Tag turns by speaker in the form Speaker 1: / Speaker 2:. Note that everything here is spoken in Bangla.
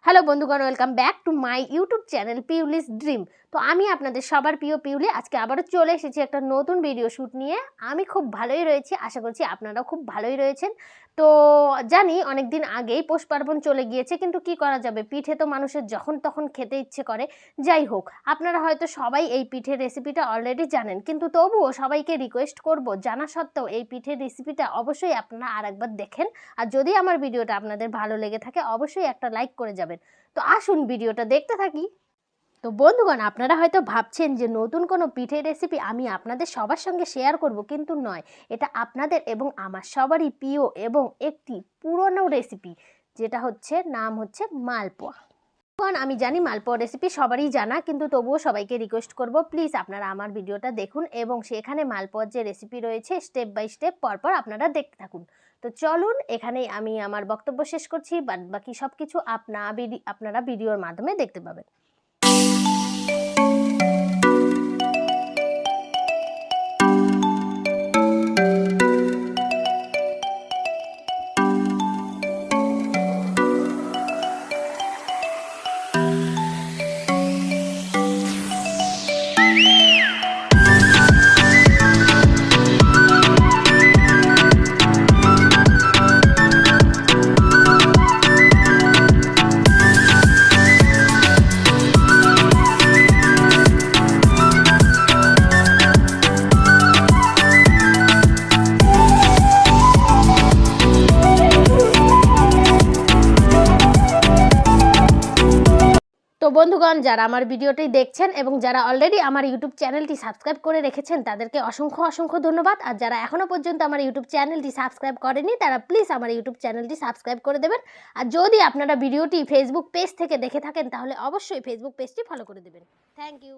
Speaker 1: হ্যালো বন্ধুগণ, welcome back to my YouTube channel পিউলিস ড্রিম। তো আমি আপনাদের সবার প্রিয় পিউলি আজকে আবারও চলে এসেছি একটা নতুন ভিডিও শ্যুট নিয়ে। আমি খুব ভালোই রয়েছি, আশা করছি আপনারাও খুব ভালোই রয়েছেন। তো জানি অনেক দিন আগেই পৌষ পার্বণ চলে গিয়েছে, কিন্তু কি করা যাবে, পিঠে তো মানুষের যখন তখন খেতে ইচ্ছে করে। যাই হোক, আপনারা হয়তো সবাই এই পিঠের রেসিপিটা অলরেডি জানেন, কিন্তু তবুও সবাইকে রিকোয়েস্ট করব, জানা সত্ত্বেও এই পিঠের রেসিপিটা অবশ্যই আপনারা আরেকবার দেখেন। আর যদি আমার ভিডিওটা আপনাদের ভালো লেগে থাকে অবশ্যই একটা লাইক করে যাবেন। তো আসুন ভিডিওটা দেখতে থাকি। তো বন্ধুগণ, আপনারা হয়তো ভাবছেন যে নতুন কোনো পিঠের রেসিপি আমি আপনাদের সবার সঙ্গে শেয়ার করব, কিন্তু নয়, এটা আপনাদের এবং আমার সবারই প্রিয় এবং একটি পুরনো রেসিপি, যেটা নাম হচ্ছে মালপোয়া। আমি জানি মালপোয়া রেসিপি সবারই জানা, কিন্তু তবুও সবাইকে রিকোয়েস্ট করব, প্লিজ আপনারা আমার ভিডিওটা দেখুন এবং সেখানে মালপোয়ার যে রেসিপি রয়েছে স্টেপ বাই স্টেপ পরপর আপনারা দেখতে থাকুন। তো চলুন, এখানেই আমি আমার বক্তব্য শেষ করছি। বাকি সব কিছু আপনারা ভিডিওর মাধ্যমে দেখতে পাবেন। তো বন্ধুগণ, যারা আমার ভিডিওটি দেখছেন এবং যারা অলরেডি আমার ইউটিউব চ্যানেলটি সাবস্ক্রাইব করে রেখেছেন তাদেরকে অসংখ্য অসংখ্য ধন্যবাদ। আর যারা এখনও পর্যন্ত আমার ইউটিউব চ্যানেলটি সাবস্ক্রাইব করেনি তারা প্লিজ আমার ইউটিউব চ্যানেলটি সাবস্ক্রাইব করে দেবেন। আর যদি আপনারা ভিডিওটি ফেসবুক পেজ থেকে দেখে থাকেন তাহলে অবশ্যই ফেসবুক পেজটি ফলো করে দেবেন। Thank you.